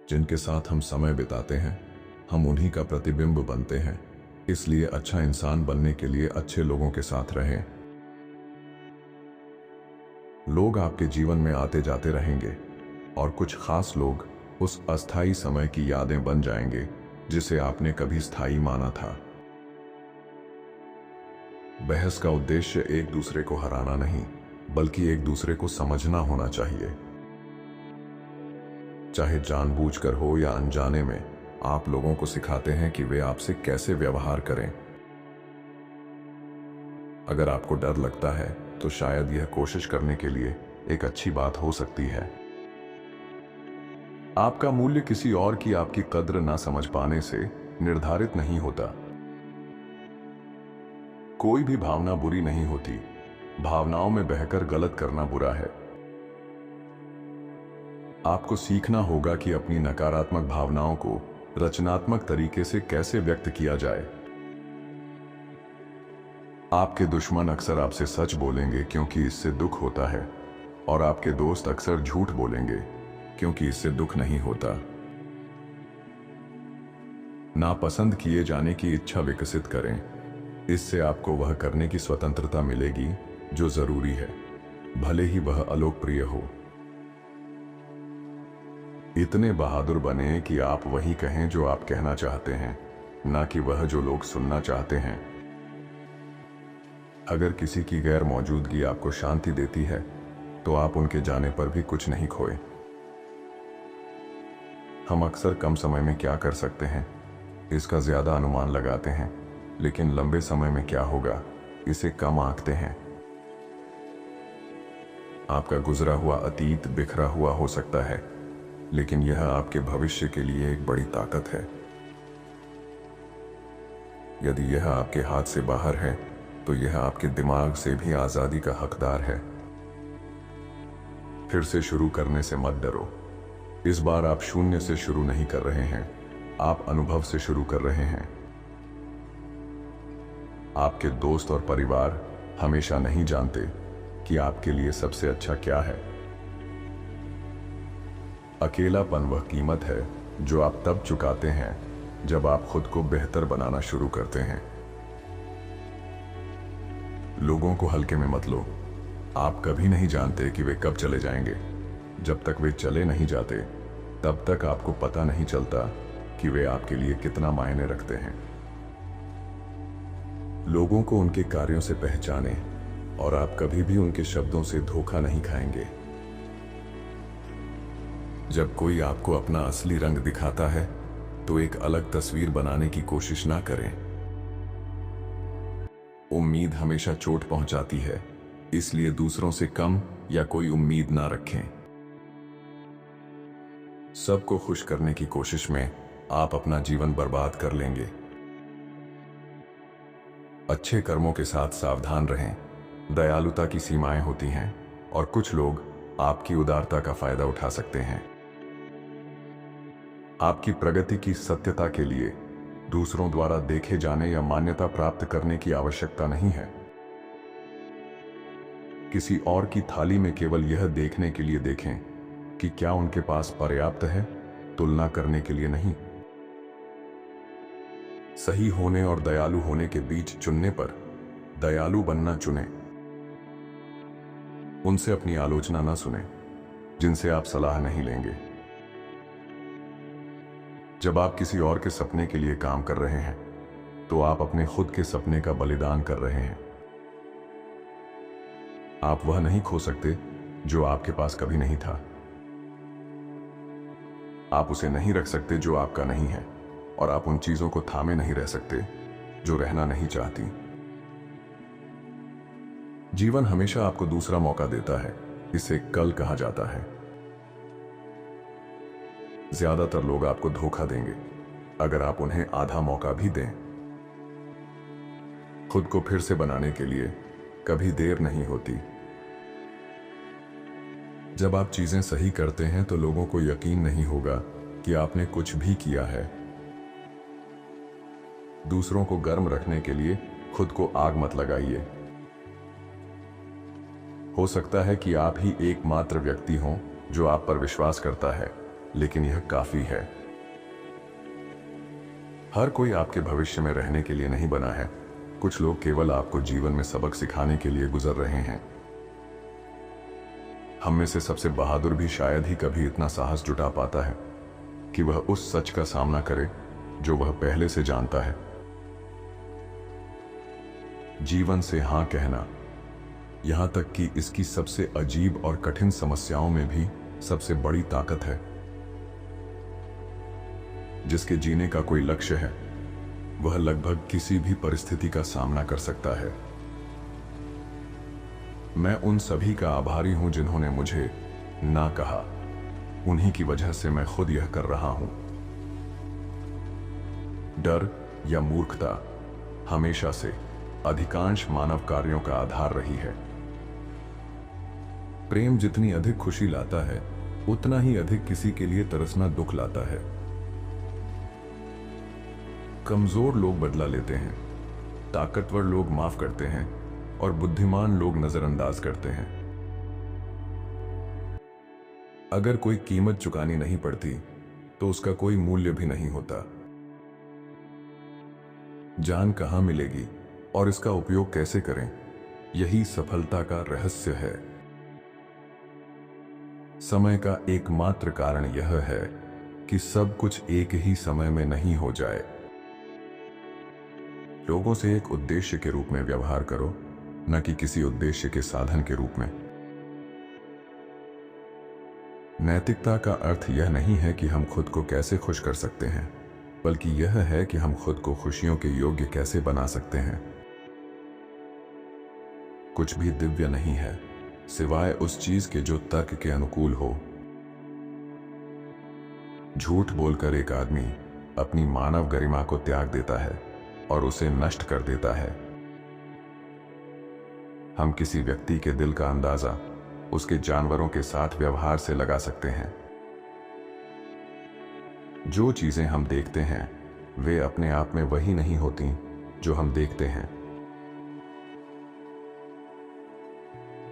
जिनके साथ हम समय बिताते हैं, हम उन्हीं का प्रतिबिंब बनते हैं। इसलिए अच्छा इंसान बनने के लिए अच्छे लोगों के साथ रहें। लोग आपके जीवन में आते जाते रहेंगे और कुछ खास लोग उस अस्थाई समय की यादें बन जाएंगे जिसे आपने कभी स्थायी माना था। बहस का उद्देश्य एक दूसरे को हराना नहीं, बल्कि एक दूसरे को समझना होना चाहिए। चाहे जानबूझकर हो या अनजाने में, आप लोगों को सिखाते हैं कि वे आपसे कैसे व्यवहार करें। अगर आपको डर लगता है तो शायद यह कोशिश करने के लिए एक अच्छी बात हो सकती है। आपका मूल्य किसी और की आपकी कद्र ना समझ पाने से निर्धारित नहीं होता। कोई भी भावना बुरी नहीं होती, भावनाओं में बहकर गलत करना बुरा है। आपको सीखना होगा कि अपनी नकारात्मक भावनाओं को रचनात्मक तरीके से कैसे व्यक्त किया जाए। आपके दुश्मन अक्सर आपसे सच बोलेंगे क्योंकि इससे दुख होता है, और आपके दोस्त अक्सर झूठ बोलेंगे क्योंकि इससे दुख नहीं होता। नापसंद किए जाने की इच्छा विकसित करें, इससे आपको वह करने की स्वतंत्रता मिलेगी जो जरूरी है, भले ही वह अलोकप्रिय हो। इतने बहादुर बने कि आप वही कहें जो आप कहना चाहते हैं, ना कि वह जो लोग सुनना चाहते हैं। अगर किसी की गैर मौजूदगी आपको शांति देती है तो आप उनके जाने पर भी कुछ नहीं खोए। हम अक्सर कम समय में क्या कर सकते हैं इसका ज्यादा अनुमान लगाते हैं, लेकिन लंबे समय में क्या होगा इसे कम आंकते हैं। आपका गुजरा हुआ अतीत बिखरा हुआ हो सकता है, लेकिन यह आपके भविष्य के लिए एक बड़ी ताकत है। यदि यह आपके हाथ से बाहर है तो यह आपके दिमाग से भी आजादी का हकदार है। फिर से शुरू करने से मत डरो। इस बार आप शून्य से शुरू नहीं कर रहे हैं, आप अनुभव से शुरू कर रहे हैं। आपके दोस्त और परिवार हमेशा नहीं जानते कि आपके लिए सबसे अच्छा क्या है। अकेलापन वह कीमत है जो आप तब चुकाते हैं जब आप खुद को बेहतर बनाना शुरू करते हैं। लोगों को हल्के में मत लो। आप कभी नहीं जानते कि वे कब चले जाएंगे। जब तक वे चले नहीं जाते तब तक आपको पता नहीं चलता कि वे आपके लिए कितना मायने रखते हैं। लोगों को उनके कार्यों से पहचानें और आप कभी भी उनके शब्दों से धोखा नहीं खाएंगे। जब कोई आपको अपना असली रंग दिखाता है तो एक अलग तस्वीर बनाने की कोशिश ना करें। उम्मीद हमेशा चोट पहुंचाती है, इसलिए दूसरों से कम या कोई उम्मीद ना रखें। सबको खुश करने की कोशिश में आप अपना जीवन बर्बाद कर लेंगे। अच्छे कर्मों के साथ सावधान रहें। दयालुता की सीमाएं होती हैं और कुछ लोग आपकी उदारता का फायदा उठा सकते हैं। आपकी प्रगति की सत्यता के लिए दूसरों द्वारा देखे जाने या मान्यता प्राप्त करने की आवश्यकता नहीं है। किसी और की थाली में केवल यह देखने के लिए देखें कि क्या उनके पास पर्याप्त है, तुलना करने के लिए नहीं। सही होने और दयालु होने के बीच चुनने पर दयालु बनना चुनें। उनसे अपनी आलोचना ना सुने जिनसे आप सलाह नहीं लेंगे। जब आप किसी और के सपने के लिए काम कर रहे हैं तो आप अपने खुद के सपने का बलिदान कर रहे हैं। आप वह नहीं खो सकते जो आपके पास कभी नहीं था। आप उसे नहीं रख सकते जो आपका नहीं है, और आप उन चीजों को थामे नहीं रह सकते जो रहना नहीं चाहती। जीवन हमेशा आपको दूसरा मौका देता है, इसे कल कहा जाता है। ज्यादातर लोग आपको धोखा देंगे अगर आप उन्हें आधा मौका भी दें। खुद को फिर से बनाने के लिए कभी देर नहीं होती। जब आप चीजें सही करते हैं तो लोगों को यकीन नहीं होगा कि आपने कुछ भी किया है। दूसरों को गर्म रखने के लिए खुद को आग मत लगाइए। हो सकता है कि आप ही एकमात्र व्यक्ति हों जो आप पर विश्वास करता है, लेकिन यह काफी है। हर कोई आपके भविष्य में रहने के लिए नहीं बना है। कुछ लोग केवल आपको जीवन में सबक सिखाने के लिए गुजर रहे हैं। हम में से सबसे बहादुर भी शायद ही कभी इतना साहस जुटा पाता है कि वह उस सच का सामना करे जो वह पहले से जानता है। जीवन से हां कहना, यहां तक कि इसकी सबसे अजीब और कठिन समस्याओं में भी सबसे बड़ी ताकत है। जिसके जीने का कोई लक्ष्य है, वह लगभग किसी भी परिस्थिति का सामना कर सकता है। मैं उन सभी का आभारी हूं जिन्होंने मुझे ना कहा। उन्हीं की वजह से मैं खुद यह कर रहा हूं। डर या मूर्खता हमेशा से अधिकांश मानव कार्यों का आधार रही है। प्रेम जितनी अधिक खुशी लाता है, उतना ही अधिक किसी के लिए तरसना दुख लाता है। कमजोर लोग बदला लेते हैं, ताकतवर लोग माफ करते हैं और बुद्धिमान लोग नजरअंदाज करते हैं। अगर कोई कीमत चुकानी नहीं पड़ती तो उसका कोई मूल्य भी नहीं होता। जान कहां मिलेगी और इसका उपयोग कैसे करें, यही सफलता का रहस्य है। समय का एकमात्र कारण यह है कि सब कुछ एक ही समय में नहीं हो जाए। लोगों से एक उद्देश्य के रूप में व्यवहार करो, न कि किसी उद्देश्य के साधन के रूप में। नैतिकता का अर्थ यह नहीं है कि हम खुद को कैसे खुश कर सकते हैं, बल्कि यह है कि हम खुद को खुशियों के योग्य कैसे बना सकते हैं। कुछ भी दिव्य नहीं है सिवाय उस चीज के जो तर्क के अनुकूल हो। झूठ बोलकर एक आदमी अपनी मानव गरिमा को त्याग देता है और उसे नष्ट कर देता है। हम किसी व्यक्ति के दिल का अंदाजा उसके जानवरों के साथ व्यवहार से लगा सकते हैं। जो चीजें हम देखते हैं वे अपने आप में वही नहीं होती जो हम देखते हैं।